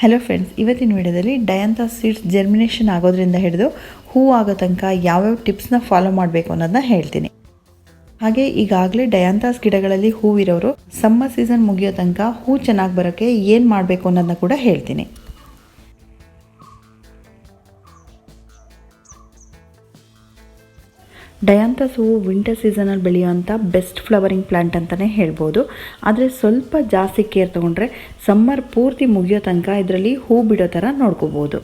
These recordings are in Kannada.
ಹಲೋ ಫ್ರೆಂಡ್ಸ್, ಇವತ್ತಿನ ವಿಡಿಯೋದಲ್ಲಿ ಡಯಾಂಥಸ್ ಸೀಡ್ಸ್ ಜರ್ಮಿನೇಷನ್ ಆಗೋದ್ರಿಂದ ಹಿಡಿದು ಹೂ ಆಗೋ ತನಕ ಯಾವ್ಯಾವ ಟಿಪ್ಸ್ನ ಫಾಲೋ ಮಾಡಬೇಕು ಅನ್ನೋದನ್ನ ಹೇಳ್ತೀನಿ. ಹಾಗೆ ಈಗಾಗಲೇ ಡಯಾಂಥಸ್ ಗಿಡಗಳಲ್ಲಿ ಹೂವಿರೋರು ಸಮ್ಮರ್ ಸೀಸನ್ ಮುಗಿಯೋ ತನಕ ಹೂ ಚೆನ್ನಾಗಿ ಬರೋಕ್ಕೆ ಏನು ಮಾಡಬೇಕು ಅನ್ನೋದನ್ನ ಕೂಡ ಹೇಳ್ತೀನಿ. ಡಯಾಂಥಸ್ ಹೂವು ವಿಂಟರ್ ಸೀಸನಲ್ಲಿ ಬೆಳೆಯುವಂಥ ಬೆಸ್ಟ್ ಫ್ಲವರಿಂಗ್ ಪ್ಲಾಂಟ್ ಅಂತಲೇ ಹೇಳ್ಬೋದು. ಆದರೆ ಸ್ವಲ್ಪ ಜಾಸ್ತಿ ಕೇರ್ ತೊಗೊಂಡ್ರೆ ಸಮ್ಮರ್ ಪೂರ್ತಿ ಮುಗಿಯೋ ತನಕ ಇದರಲ್ಲಿ ಹೂ ಬಿಡೋ ಥರ ನೋಡ್ಕೋಬೋದು.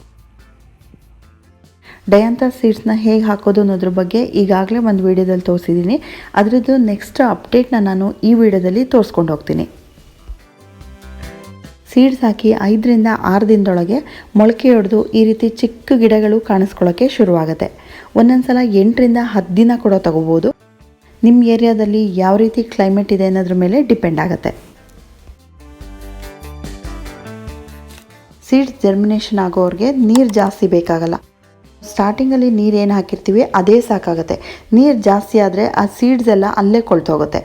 ಡಯಾಂಥಸ್ ಸೀಡ್ಸ್ನ ಹೇಗೆ ಹಾಕೋದು ಅನ್ನೋದ್ರ ಬಗ್ಗೆ ಈಗಾಗಲೇ ಒಂದು ವಿಡಿಯೋದಲ್ಲಿ ತೋರಿಸಿದ್ದೀನಿ. ಅದರದ್ದು ನೆಕ್ಸ್ಟ್ ಅಪ್ಡೇಟ್ನ ನಾನು ಈ ವಿಡಿಯೋದಲ್ಲಿ ತೋರಿಸ್ಕೊಂಡು ಹೋಗ್ತೀನಿ. ಸೀಡ್ಸ್ ಹಾಕಿ 5ರಿಂದ 6 ದಿನದೊಳಗೆ ಮೊಳಕೆ ಹೊಡೆದು ಈ ರೀತಿ ಚಿಕ್ಕ ಗಿಡಗಳು ಕಾಣಿಸ್ಕೊಳ್ಳೋಕ್ಕೆ ಶುರುವಾಗುತ್ತೆ. ಒಂದೊಂದ್ಸಲ 8ರಿಂದ 10 ದಿನ ಕೂಡ ತಗೋಬೋದು. ನಿಮ್ಮ ಏರಿಯಾದಲ್ಲಿ ಯಾವ ರೀತಿ ಕ್ಲೈಮೇಟ್ ಇದೆ ಅನ್ನೋದ್ರ ಮೇಲೆ ಡಿಪೆಂಡ್ ಆಗುತ್ತೆ. ಸೀಡ್ಸ್ ಜರ್ಮಿನೇಷನ್ ಆಗೋರಿಗೆ ನೀರು ಜಾಸ್ತಿ ಬೇಕಾಗಲ್ಲ. ಸ್ಟಾರ್ಟಿಂಗಲ್ಲಿ ನೀರು ಏನು ಹಾಕಿರ್ತೀವಿ ಅದೇ ಸಾಕಾಗುತ್ತೆ. ನೀರು ಜಾಸ್ತಿ ಆದರೆ ಆ ಸೀಡ್ಸ್ ಎಲ್ಲ ಅಲ್ಲೇ ಕೊಳ್ತೋಗುತ್ತೆ.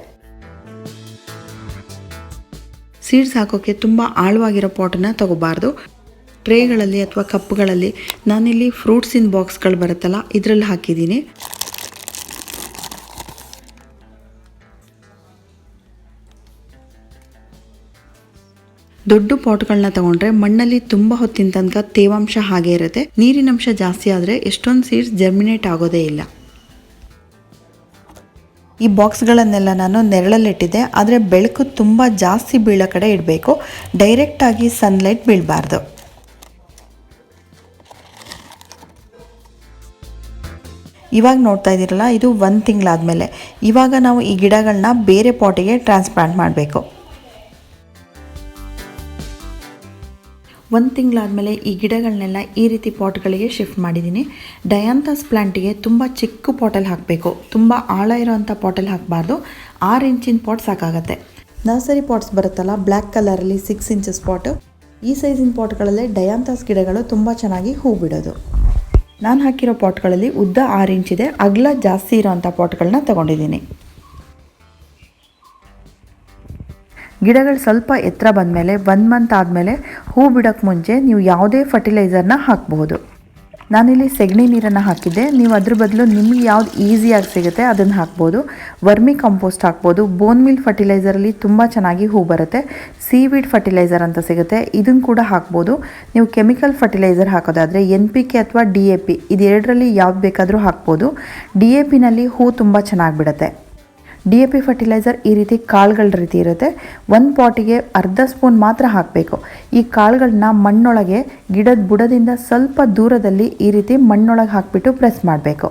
ಸೀಡ್ಸ್ ಹಾಕೋಕ್ಕೆ ತುಂಬ ಆಳವಾಗಿರೋ ಪಾಟನ್ನು ತಗೋಬಾರ್ದು. ಟ್ರೇಗಳಲ್ಲಿ ಅಥವಾ ಕಪ್ಗಳಲ್ಲಿ ನಾನಿಲ್ಲಿ ಫ್ರೂಟ್ಸಿನ ಬಾಕ್ಸ್ಗಳು ಬರುತ್ತಲ್ಲ ಇದರಲ್ಲಿ ಹಾಕಿದ್ದೀನಿ. ದೊಡ್ಡ ಪಾಟ್ಗಳನ್ನ ತಗೊಂಡ್ರೆ ಮಣ್ಣಲ್ಲಿ ತುಂಬ ಹೊತ್ತಿನ ತನಕ ತೇವಾಂಶ ಹಾಗೆ ಇರುತ್ತೆ. ನೀರಿನಂಶ ಜಾಸ್ತಿ ಆದರೆ ಎಷ್ಟೊಂದು ಸೀಡ್ಸ್ ಜರ್ಮಿನೇಟ್ ಆಗೋದೇ ಇಲ್ಲ. ಈ ಬಾಕ್ಸ್ಗಳನ್ನೆಲ್ಲ ನಾನು ನೆರಳಲ್ಲಿಟ್ಟಿದ್ದೆ. ಆದರೆ ಬೆಳಕು ತುಂಬ ಜಾಸ್ತಿ ಬೀಳೋ ಕಡೆ ಇಡಬೇಕು. ಡೈರೆಕ್ಟಾಗಿ ಸನ್ಲೈಟ್ ಬೀಳಬಾರ್ದು. ಇವಾಗ ನೋಡ್ತಾ ಇದ್ದೀರಲ್ಲ, ಇದು 1 ತಿಂಗಳಾದಮೇಲೆ ಇವಾಗ ನಾವು ಈ ಗಿಡಗಳನ್ನ ಬೇರೆ ಪಾಟಿಗೆ ಟ್ರಾನ್ಸ್ಪ್ಲಾಂಟ್ ಮಾಡಬೇಕು. 1 ತಿಂಗಳಾದಮೇಲೆ ಈ ಗಿಡಗಳನ್ನೆಲ್ಲ ಈ ರೀತಿ ಪಾಟ್ಗಳಿಗೆ ಶಿಫ್ಟ್ ಮಾಡಿದ್ದೀನಿ. ಡಯಾಂಥಸ್ ಪ್ಲಾಂಟಿಗೆ ತುಂಬ ಚಿಕ್ಕ ಪಾಟಲ್ಲಿ ಹಾಕಬೇಕು. ತುಂಬ ಆಳ ಇರೋವಂಥ ಪಾಟಲ್ಲಿ ಹಾಕಬಾರ್ದು. 6 ಇಂಚಿನ ಪಾಟ್ ಸಾಕಾಗತ್ತೆ. ನರ್ಸರಿ ಪಾಟ್ಸ್ ಬರುತ್ತಲ್ಲ ಬ್ಲ್ಯಾಕ್ ಕಲರಲ್ಲಿ 6 ಇಂಚಸ್ ಪಾಟು, ಈ ಸೈಜಿನ ಪಾಟ್ಗಳಲ್ಲೇ ಡಯಾಂಥಸ್ ಗಿಡಗಳು ತುಂಬ ಚೆನ್ನಾಗಿ ಹೂ ಬಿಡೋದು. ನಾನು ಹಾಕಿರೋ ಪಾಟ್ಗಳಲ್ಲಿ ಉದ್ದ 6 ಇಂಚಿದೆ, ಅಗಲ ಜಾಸ್ತಿ ಇರೋವಂಥ ಪಾಟ್ಗಳನ್ನ ತಗೊಂಡಿದ್ದೀನಿ. ಗಿಡಗಳು ಸ್ವಲ್ಪ ಎತ್ತರ ಬಂದಮೇಲೆ 1 ಮಂತ್ ಆದಮೇಲೆ ಹೂ ಬಿಡೋಕ್ಕೆ ಮುಂಚೆ ನೀವು ಯಾವುದೇ ಫರ್ಟಿಲೈಸರ್ನ ಹಾಕಬಹುದು. ನಾನಿಲ್ಲಿ ಸೆಗಣಿ ನೀರನ್ನು ಹಾಕಿದ್ದೆ. ನೀವು ಅದ್ರ ಬದಲು ನಿಮಗೆ ಯಾವ್ದು ಈಸಿಯಾಗಿ ಸಿಗುತ್ತೆ ಅದನ್ನು ಹಾಕ್ಬೋದು. ವರ್ಮಿ ಕಂಪೋಸ್ಟ್ ಹಾಕ್ಬೋದು. ಬೋನ್ ಮಿಲ್ ಫರ್ಟಿಲೈಸರಲ್ಲಿ ತುಂಬ ಚೆನ್ನಾಗಿ ಹೂ ಬರುತ್ತೆ. ಸೀವೀಡ್ ಫರ್ಟಿಲೈಸರ್ ಅಂತ ಸಿಗುತ್ತೆ, ಇದನ್ನು ಕೂಡ ಹಾಕ್ಬೋದು. ನೀವು ಕೆಮಿಕಲ್ ಫರ್ಟಿಲೈಸರ್ ಹಾಕೋದಾದರೆ NPK ಅಥವಾ DAP ಇದೆರಡರಲ್ಲಿ ಯಾವ್ದು ಬೇಕಾದರೂ ಹಾಕ್ಬೋದು. DAPನಲ್ಲಿ ಹೂ ತುಂಬ ಚೆನ್ನಾಗಿ ಬಿಡುತ್ತೆ. DAP ಫರ್ಟಿಲೈಸರ್ ಈ ರೀತಿ ಕಾಳುಗಳ ರೀತಿ ಇರುತ್ತೆ. 1 ಪಾಟಿಗೆ ಅರ್ಧ ಸ್ಪೂನ್ ಮಾತ್ರ ಹಾಕಬೇಕು. ಈ ಕಾಳುಗಳನ್ನ ಮಣ್ಣೊಳಗೆ ಗಿಡದ ಬುಡದಿಂದ ಸ್ವಲ್ಪ ದೂರದಲ್ಲಿ ಈ ರೀತಿ ಮಣ್ಣೊಳಗೆ ಹಾಕಿಬಿಟ್ಟು ಪ್ರೆಸ್ ಮಾಡಬೇಕು.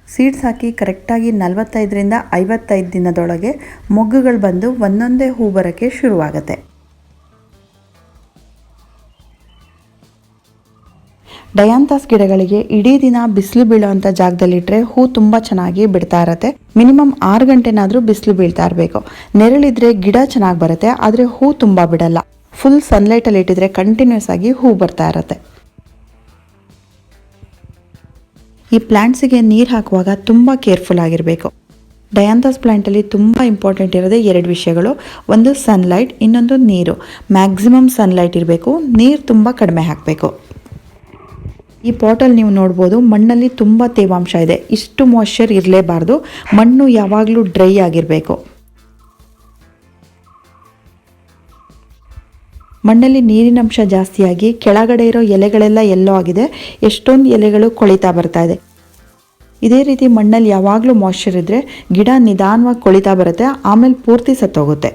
ಸೀಡ್ಸ್ ಹಾಕಿ ಕರೆಕ್ಟಾಗಿ 45ರಿಂದ 55 ದಿನದೊಳಗೆ ಮೊಗ್ಗುಗಳು ಬಂದು ಒಂದೊಂದೇ ಹೂ ಬರೋಕ್ಕೆ ಶುರುವಾಗುತ್ತೆ. ಡಯಾಂಥಸ್ ಗಿಡಗಳಿಗೆ ಇಡೀ ದಿನ ಬಿಸಿಲು ಬೀಳುವಂಥ ಜಾಗದಲ್ಲಿಟ್ಟರೆ ಹೂ ತುಂಬ ಚೆನ್ನಾಗಿ ಬಿಡ್ತಾ ಇರುತ್ತೆ. ಮಿನಿಮಮ್ 6 ಗಂಟೆನಾದರೂ ಬಿಸಿಲು ಬೀಳ್ತಾ ಇರಬೇಕು. ನೆರಳಿದ್ರೆ ಗಿಡ ಚೆನ್ನಾಗಿ ಬರುತ್ತೆ, ಆದರೆ ಹೂ ತುಂಬ ಬಿಡಲ್ಲ. ಫುಲ್ ಸನ್ಲೈಟಲ್ಲಿ ಇಟ್ಟಿದ್ರೆ ಕಂಟಿನ್ಯೂಸ್ ಆಗಿ ಹೂ ಬರ್ತಾ ಇರುತ್ತೆ. ಈ ಪ್ಲ್ಯಾಂಟ್ಸಿಗೆ ನೀರು ಹಾಕುವಾಗ ತುಂಬ ಕೇರ್ಫುಲ್ ಆಗಿರಬೇಕು. ಡಯಾಂಥಸ್ ಪ್ಲ್ಯಾಂಟಲ್ಲಿ ತುಂಬ ಇಂಪಾರ್ಟೆಂಟ್ ಇರೋದೇ 2 ವಿಷಯಗಳು. ಒಂದು ಸನ್ಲೈಟ್, ಇನ್ನೊಂದು ನೀರು. ಮ್ಯಾಕ್ಸಿಮಮ್ ಸನ್ಲೈಟ್ ಇರಬೇಕು, ನೀರು ತುಂಬ ಕಡಿಮೆ ಹಾಕಬೇಕು. ಈ ಪಾಟಲ್ಲಿ ನೀವು ನೋಡ್ಬೋದು ಮಣ್ಣಲ್ಲಿ ತುಂಬ ತೇವಾಂಶ ಇದೆ. ಇಷ್ಟು ಮಾಯ್ಶ್ಚರ್ ಇರಲೇಬಾರ್ದು. ಮಣ್ಣು ಯಾವಾಗಲೂ ಡ್ರೈ ಆಗಿರಬೇಕು. ಮಣ್ಣಲ್ಲಿ ನೀರಿನಂಶ ಜಾಸ್ತಿಯಾಗಿ ಕೆಳಗಡೆ ಇರೋ ಎಲೆಗಳೆಲ್ಲ ಎಲ್ಲೋ ಆಗಿದೆ. ಎಷ್ಟೊಂದು ಎಲೆಗಳು ಕೊಳಿತಾ ಬರ್ತಾ ಇದೆ. ಇದೇ ರೀತಿ ಮಣ್ಣಲ್ಲಿ ಯಾವಾಗಲೂ ಮಾಯ್ಶ್ಚರ್ ಇದ್ದರೆ ಗಿಡ ನಿಧಾನವಾಗಿ ಕೊಳಿತಾ ಬರುತ್ತೆ, ಆಮೇಲೆ ಪೂರ್ತಿ ಸತ್ತೋಗುತ್ತೆ.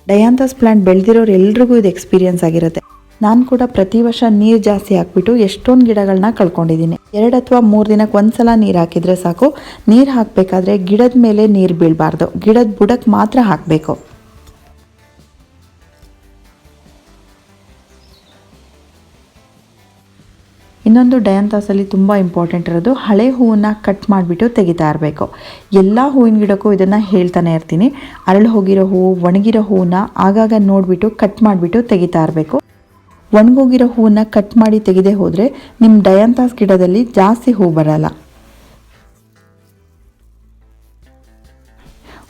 ಡಯಾಂಥಸ್ ಪ್ಲಾಂಟ್ ಬೆಳೆದಿರೋರು ಎಲ್ರಿಗೂ ಇದು ಎಕ್ಸ್ಪೀರಿಯನ್ಸ್ ಆಗಿರುತ್ತೆ. ನಾನು ಕೂಡ ಪ್ರತಿ ವರ್ಷ ನೀರು ಜಾಸ್ತಿ ಹಾಕ್ಬಿಟ್ಟು ಎಷ್ಟೊಂದು ಗಿಡಗಳನ್ನ ಕಳ್ಕೊಂಡಿದ್ದೀನಿ. 2 ಅಥವಾ 3 ದಿನಕ್ಕೆ ಒಂದ್ಸಲ ನೀರು ಹಾಕಿದರೆ ಸಾಕು. ನೀರು ಹಾಕಬೇಕಾದ್ರೆ ಗಿಡದ ಮೇಲೆ ನೀರು ಬೀಳಬಾರ್ದು, ಗಿಡದ ಬುಡಕ್ಕೆ ಮಾತ್ರ ಹಾಕಬೇಕು. ಇನ್ನೊಂದು ಡಯಾಂಥಸಲ್ಲಿ ತುಂಬ ಇಂಪಾರ್ಟೆಂಟ್ ಇರೋದು ಹಳೆ ಹೂವನ್ನು ಕಟ್ ಮಾಡಿಬಿಟ್ಟು ತೆಗಿತಾ ಇರಬೇಕು. ಎಲ್ಲ ಹೂವಿನ ಗಿಡಕ್ಕೂ ಇದನ್ನು ಹೇಳ್ತಾನೆ ಇರ್ತೀನಿ. ಅರಳು ಹೋಗಿರೋ ಹೂವು, ಒಣಗಿರೋ ಹೂವನ್ನ ಆಗಾಗ ನೋಡಿಬಿಟ್ಟು ಕಟ್ ಮಾಡಿಬಿಟ್ಟು ತೆಗಿತಾ ಇರಬೇಕು. ಒಣಗೋಗಿರೋ ಹೂವನ್ನ ಕಟ್ ಮಾಡಿ ತೆಗೆದೇ ಹೋದರೆ ನಿಮ್ಮ ಡಯಾಂಥಸ್ ಗಿಡದಲ್ಲಿ ಜಾಸ್ತಿ ಹೂ ಬರಲ್ಲ.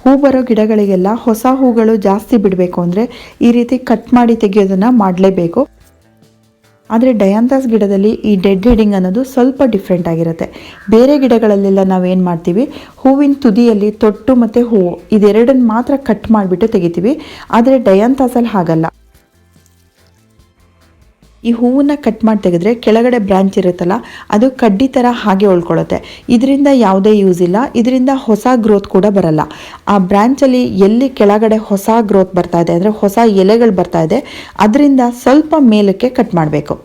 ಹೂ ಬರೋ ಗಿಡಗಳಿಗೆಲ್ಲ ಹೊಸ ಹೂಗಳು ಜಾಸ್ತಿ ಬಿಡಬೇಕು ಅಂದರೆ ಈ ರೀತಿ ಕಟ್ ಮಾಡಿ ತೆಗೆಯೋದನ್ನು ಮಾಡಲೇಬೇಕು. ಆದರೆ ಡಯಾಂಥಸ್ ಗಿಡದಲ್ಲಿ ಈ ಡೆಡ್ ಹೆಡಿಂಗ್ ಅನ್ನೋದು ಸ್ವಲ್ಪ ಡಿಫ್ರೆಂಟ್ ಆಗಿರುತ್ತೆ. ಬೇರೆ ಗಿಡಗಳಲ್ಲೆಲ್ಲ ನಾವೇನು ಮಾಡ್ತೀವಿ, ಹೂವಿನ ತುದಿಯಲ್ಲಿ ತೊಟ್ಟು ಮತ್ತು ಹೂವು ಇದೆರಡನ್ನು ಮಾತ್ರ ಕಟ್ ಮಾಡಿಬಿಟ್ಟು ತೆಗಿತೀವಿ. ಆದರೆ ಡಯಾಂಥಸಲ್ಲಿ ಹಾಗಲ್ಲ. ಈ ಹೂವನ್ನ ಕಟ್ ಮಾಡಿ ತೆಗೆದ್ರೆ ಕೆಳಗಡೆ ಬ್ರಾಂಚ್ ಇರುತ್ತಲ್ಲ, ಅದು ಕಡ್ಡಿ ಥರ ಹಾಗೆ ಉಳ್ಕೊಳ್ಳುತ್ತೆ. ಇದರಿಂದ ಯಾವುದೇ ಯೂಸ್ ಇಲ್ಲ. ಇದರಿಂದ ಹೊಸ ಗ್ರೋತ್ ಕೂಡ ಬರಲ್ಲ. ಆ ಬ್ರಾಂಚಲ್ಲಿ ಎಲ್ಲಿ ಕೆಳಗಡೆ ಹೊಸ ಗ್ರೋತ್ ಬರ್ತಾ ಇದೆ ಅಂದರೆ ಹೊಸ ಎಲೆಗಳು ಬರ್ತಾ ಇದೆ, ಅದರಿಂದ ಸ್ವಲ್ಪ ಮೇಲಕ್ಕೆ ಕಟ್ ಮಾಡಬೇಕು.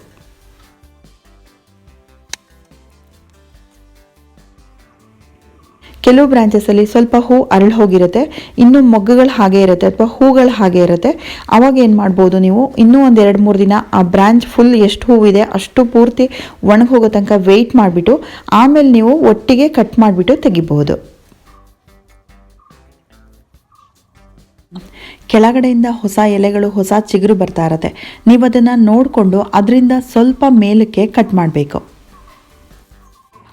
ಕೆಲವು ಬ್ರಾಂಚಸಲ್ಲಿ ಸ್ವಲ್ಪ ಹೂ ಅರಳು ಹೋಗಿರುತ್ತೆ, ಇನ್ನೂ ಮೊಗ್ಗುಗಳು ಹಾಗೆ ಇರುತ್ತೆ ಅಥವಾ ಹೂಗಳು ಹಾಗೆ ಇರುತ್ತೆ. ಆವಾಗ ಏನು ಮಾಡ್ಬೋದು, ನೀವು ಇನ್ನೂ ಒಂದು 2-3 ದಿನ ಆ ಬ್ರಾಂಚ್ ಫುಲ್ ಎಷ್ಟು ಹೂವಿದೆ ಅಷ್ಟು ಪೂರ್ತಿ ಒಣಗಿ ಹೋಗೋ ತನಕ ವೆಯ್ಟ್ ಮಾಡಿಬಿಟ್ಟು ಆಮೇಲೆ ನೀವು ಒಟ್ಟಿಗೆ ಕಟ್ ಮಾಡಿಬಿಟ್ಟು ತೆಗಿಬಹುದು. ಕೆಳಗಡೆಯಿಂದ ಹೊಸ ಎಲೆಗಳು, ಹೊಸ ಚಿಗುರು ಬರ್ತಾ ಇರುತ್ತೆ. ನೀವು ಅದನ್ನು ನೋಡಿಕೊಂಡು ಅದರಿಂದ ಸ್ವಲ್ಪ ಮೇಲಕ್ಕೆ ಕಟ್ ಮಾಡಬೇಕು.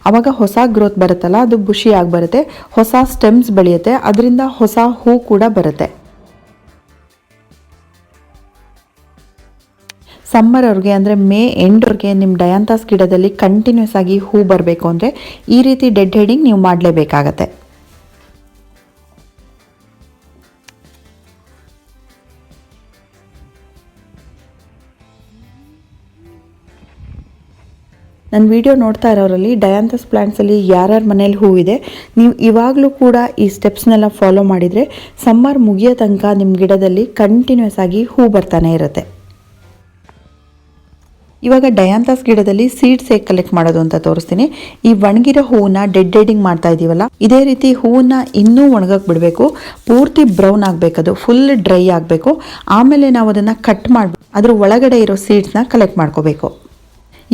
ಆವಾಗ ಹೊಸ ಗ್ರೋತ್ ಬರುತ್ತಲ್ಲ, ಅದು ಬುಷಿಯಾಗಿ ಬರುತ್ತೆ, ಹೊಸ ಸ್ಟೆಮ್ಸ್ ಬೆಳೆಯುತ್ತೆ, ಅದರಿಂದ ಹೊಸ ಹೂ ಕೂಡ ಬರುತ್ತೆ. ಸಮ್ಮರ್ವರೆಗೆ ಅಂದರೆ ಮೇ ಎಂಡ್ವರೆಗೆ ನಿಮ್ಮ ಡಯಾಂಥಸ್ ಗಿಡದಲ್ಲಿ ಕಂಟಿನ್ಯೂಸ್ ಆಗಿ ಹೂ ಬರಬೇಕು ಅಂದರೆ ಈ ರೀತಿ ಡೆಡ್ ಹೆಡಿಂಗ್ ನೀವು ಮಾಡಲೇಬೇಕಾಗತ್ತೆ. ನನ್ನ ವಿಡಿಯೋ ನೋಡ್ತಾ ಇರೋರಲ್ಲಿ ಡಯಾಂಥಸ್ ಪ್ಲಾಂಟ್ಸಲ್ಲಿ ಯಾರ್ಯಾರ ಮನೇಲಿ ಹೂವಿದೆ, ನೀವು ಇವಾಗಲೂ ಕೂಡ ಈ ಸ್ಟೆಪ್ಸ್ನೆಲ್ಲ ಫಾಲೋ ಮಾಡಿದರೆ ಸಮ್ಮರ್ ಮುಗಿಯೋ ತನಕ ನಿಮ್ಮ ಗಿಡದಲ್ಲಿ ಕಂಟಿನ್ಯೂಸ್ ಆಗಿ ಹೂ ಬರ್ತಾನೆ ಇರುತ್ತೆ. ಇವಾಗ ಡಯಾಂಥಸ್ ಗಿಡದಲ್ಲಿ ಸೀಡ್ಸ್ ಹೇಗೆ ಕಲೆಕ್ಟ್ ಮಾಡೋದು ಅಂತ ತೋರಿಸ್ತೀನಿ. ಈ ಒಣಗಿರೋ ಹೂವನ್ನ ಡೆಡ್ ಹೆಡಿಂಗ್ ಮಾಡ್ತಾ ಇದ್ದೀವಲ್ಲ, ಇದೇ ರೀತಿ ಹೂವನ್ನ ಇನ್ನೂ ಒಣಗಕ್ಕೆ ಬಿಡಬೇಕು. ಪೂರ್ತಿ ಬ್ರೌನ್ ಆಗಬೇಕದು, ಫುಲ್ ಡ್ರೈ ಆಗಬೇಕು. ಆಮೇಲೆ ನಾವು ಅದನ್ನು ಕಟ್ ಮಾಡಿ ಅದ್ರ ಒಳಗಡೆ ಇರೋ ಸೀಡ್ಸ್ನ ಕಲೆಕ್ಟ್ ಮಾಡ್ಕೋಬೇಕು.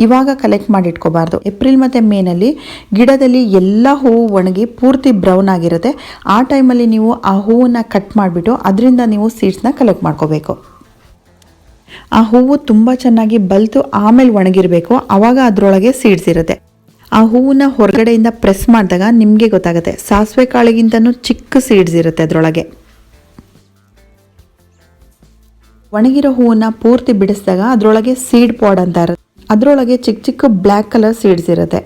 ಇವಾಗ ಕಲೆಕ್ಟ್ ಮಾಡಿ ಇಟ್ಕೋಬಾರ್ದು. ಏಪ್ರಿಲ್ ಮತ್ತು ಮೇನಲ್ಲಿ ಗಿಡದಲ್ಲಿ ಎಲ್ಲ ಹೂವು ಒಣಗಿ ಪೂರ್ತಿ ಬ್ರೌನ್ ಆಗಿರುತ್ತೆ. ಆ ಟೈಮಲ್ಲಿ ನೀವು ಆ ಹೂವನ್ನು ಕಟ್ ಮಾಡಿಬಿಟ್ಟು ಅದರಿಂದ ನೀವು ಸೀಡ್ಸ್ನ ಕಲೆಕ್ಟ್ ಮಾಡ್ಕೋಬೇಕು. ಆ ಹೂವು ತುಂಬ ಚೆನ್ನಾಗಿ ಬಲ್ತು ಆಮೇಲೆ ಒಣಗಿರಬೇಕು, ಆವಾಗ ಅದರೊಳಗೆ ಸೀಡ್ಸ್ ಇರುತ್ತೆ. ಆ ಹೂವನ್ನ ಹೊರಗಡೆಯಿಂದ ಪ್ರೆಸ್ ಮಾಡಿದಾಗ ನಿಮಗೆ ಗೊತ್ತಾಗುತ್ತೆ, ಸಾಸಿವೆ ಕಾಳಿಗಿಂತನೂ ಚಿಕ್ಕ ಸೀಡ್ಸ್ ಇರುತ್ತೆ ಅದರೊಳಗೆ. ಒಣಗಿರೋ ಹೂವನ್ನ ಪೂರ್ತಿ ಬಿಡಿಸಿದಾಗ ಅದರೊಳಗೆ ಸೀಡ್ ಪಾಡ್ ಅಂತ ಇರುತ್ತೆ. ಅದರೊಳಗೆ ಚಿಕ್ಕ ಚಿಕ್ಕ ಬ್ಲ್ಯಾಕ್ ಕಲರ್ ಸೀಡ್ಸ್ ಇರುತ್ತೆ.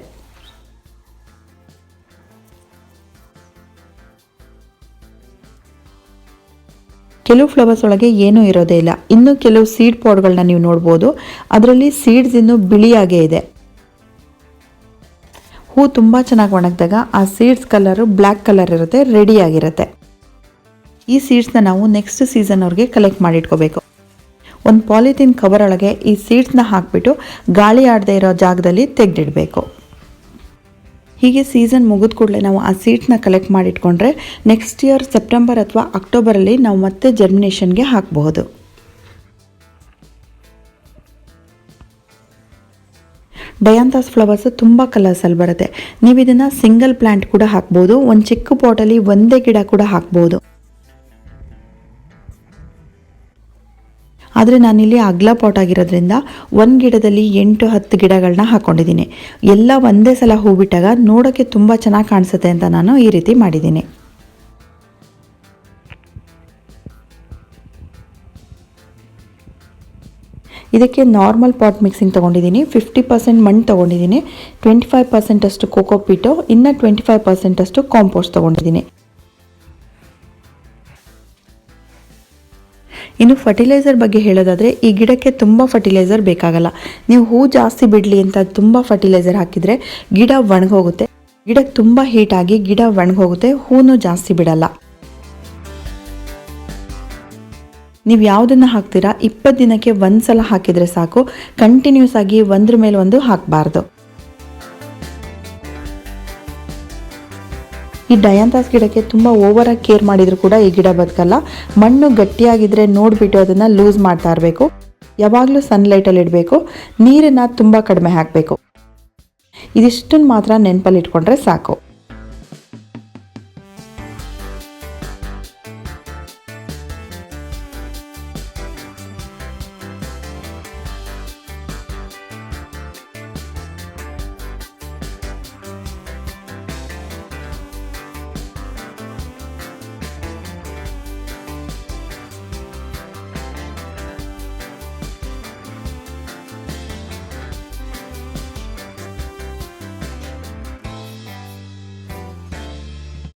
ಕೆಲವು ಫ್ಲವರ್ಸ್ ಒಳಗೆ ಏನೂ ಇರೋದೇ ಇಲ್ಲ. ಇನ್ನು ಕೆಲವು ಸೀಡ್ ಪಾಡ್ಗಳನ್ನ ನೀವು ನೋಡ್ಬೋದು, ಅದರಲ್ಲಿ ಸೀಡ್ಸ್ ಇನ್ನೂ ಬಿಳಿಯಾಗೇ ಇದೆ. ಹೂ ತುಂಬ ಚೆನ್ನಾಗಿ ಒಣಗಿದಾಗ ಆ ಸೀಡ್ಸ್ ಕಲರು ಬ್ಲ್ಯಾಕ್ ಕಲರ್ ಇರುತ್ತೆ, ರೆಡಿಯಾಗಿರುತ್ತೆ. ಈ ಸೀಡ್ಸ್ನ ನಾವು ನೆಕ್ಸ್ಟ್ ಸೀಸನ್ವರೆಗೆ ಕಲೆಕ್ಟ್ ಮಾಡಿ ಇಟ್ಕೋಬೇಕು. ಒಂದು ಪಾಲಿಥೀನ್ ಕವರ್ ಒಳಗೆ ಈ ಸೀಡ್ಸ್ನ ಹಾಕಿಬಿಟ್ಟು ಗಾಳಿ ಆಡದೇ ಇರೋ ಜಾಗದಲ್ಲಿ ತೆಗೆದಿಡಬೇಕು. ಹೀಗೆ ಸೀಸನ್ ಮುಗಿದ ಕೂಡಲೇ ನಾವು ಆ ಸೀಡ್ಸ್ನ ಕಲೆಕ್ಟ್ ಮಾಡಿಟ್ಕೊಂಡ್ರೆ ನೆಕ್ಸ್ಟ್ ಇಯರ್ ಸೆಪ್ಟೆಂಬರ್ ಅಥವಾ ಅಕ್ಟೋಬರಲ್ಲಿ ನಾವು ಮತ್ತೆ ಜರ್ಮಿನೇಷನ್ಗೆ ಹಾಕಬಹುದು. ಡಯಾಂಥಸ್ ಫ್ಲವರ್ಸ್ ತುಂಬ ಕಲರ್ಸಲ್ಲಿ ಬರುತ್ತೆ. ನೀವು ಇದನ್ನು ಸಿಂಗಲ್ ಪ್ಲ್ಯಾಂಟ್ ಕೂಡ ಹಾಕ್ಬೋದು, ಒಂದು ಚಿಕ್ಕ ಪಾಟಲ್ಲಿ ಒಂದೇ ಗಿಡ ಕೂಡ ಹಾಕ್ಬೋದು. ಆದರೆ ನಾನಿಲ್ಲಿ ಅಗ್ಲ ಪಾಟ್ ಆಗಿರೋದ್ರಿಂದ ಒಂದು ಗಿಡದಲ್ಲಿ 8-10 ಗಿಡಗಳನ್ನ ಹಾಕ್ಕೊಂಡಿದ್ದೀನಿ. ಎಲ್ಲ ಒಂದೇ ಸಲ ಹೂ ಬಿಟ್ಟಾಗ ನೋಡೋಕ್ಕೆ ತುಂಬ ಚೆನ್ನಾಗಿ ಕಾಣಿಸುತ್ತೆ ಅಂತ ನಾನು ಈ ರೀತಿ ಮಾಡಿದ್ದೀನಿ. ಇದಕ್ಕೆ ನಾರ್ಮಲ್ ಪಾಟ್ ಮಿಕ್ಸಿಂಗ್ ತೊಗೊಂಡಿದ್ದೀನಿ. 50% ಮಣ್ಣು ತೊಗೊಂಡಿದ್ದೀನಿ, 25% ಅಷ್ಟು ಕೋಕೋಪೀಟು, ಇನ್ನು 25% ಅಷ್ಟು ಕಾಂಪೋಸ್ಟ್ ತೊಗೊಂಡಿದ್ದೀನಿ. ಇನ್ನು ಫರ್ಟಿಲೈಸರ್ ಬಗ್ಗೆ ಹೇಳೋದಾದರೆ ಈ ಗಿಡಕ್ಕೆ ತುಂಬ ಫರ್ಟಿಲೈಸರ್ ಬೇಕಾಗಲ್ಲ. ನೀವು ಹೂ ಜಾಸ್ತಿ ಬಿಡಲಿ ಅಂತ ತುಂಬ ಫರ್ಟಿಲೈಸರ್ ಹಾಕಿದರೆ ಗಿಡ ಒಣಗೋಗುತ್ತೆ. ಗಿಡಕ್ಕೆ ತುಂಬ ಹೀಟಾಗಿ ಗಿಡ ಒಣಗೋಗುತ್ತೆ, ಹೂನು ಜಾಸ್ತಿ ಬಿಡಲ್ಲ. ನೀವು ಯಾವುದನ್ನು ಹಾಕ್ತೀರಾ 20 ದಿನಕ್ಕೆ ಒಂದು ಸಲ ಹಾಕಿದರೆ ಸಾಕು, ಕಂಟಿನ್ಯೂಸ್ ಆಗಿ ಒಂದ್ರ ಮೇಲೆ ಒಂದು ಹಾಕಬಾರ್ದು. ಈ ಡಯಾಂಥಸ್ ಗಿಡಕ್ಕೆ ತುಂಬ ಓವರಾಗಿ ಕೇರ್ ಮಾಡಿದರೂ ಕೂಡ ಈ ಗಿಡ ಬದುಕಲ್ಲ. ಮಣ್ಣು ಗಟ್ಟಿಯಾಗಿದ್ದರೆ ನೋಡಿಬಿಟ್ಟು ಅದನ್ನು ಲೂಸ್ ಮಾಡ್ತಾ ಇರಬೇಕು. ಯಾವಾಗಲೂ ಸನ್ಲೈಟಲ್ಲಿ ಇಡಬೇಕು. ನೀರನ್ನು ತುಂಬ ಕಡಿಮೆ ಹಾಕಬೇಕು. ಇದಿಷ್ಟನ್ನು ಮಾತ್ರ ನೆನಪಲ್ಲಿ ಇಟ್ಕೊಂಡ್ರೆ ಸಾಕು.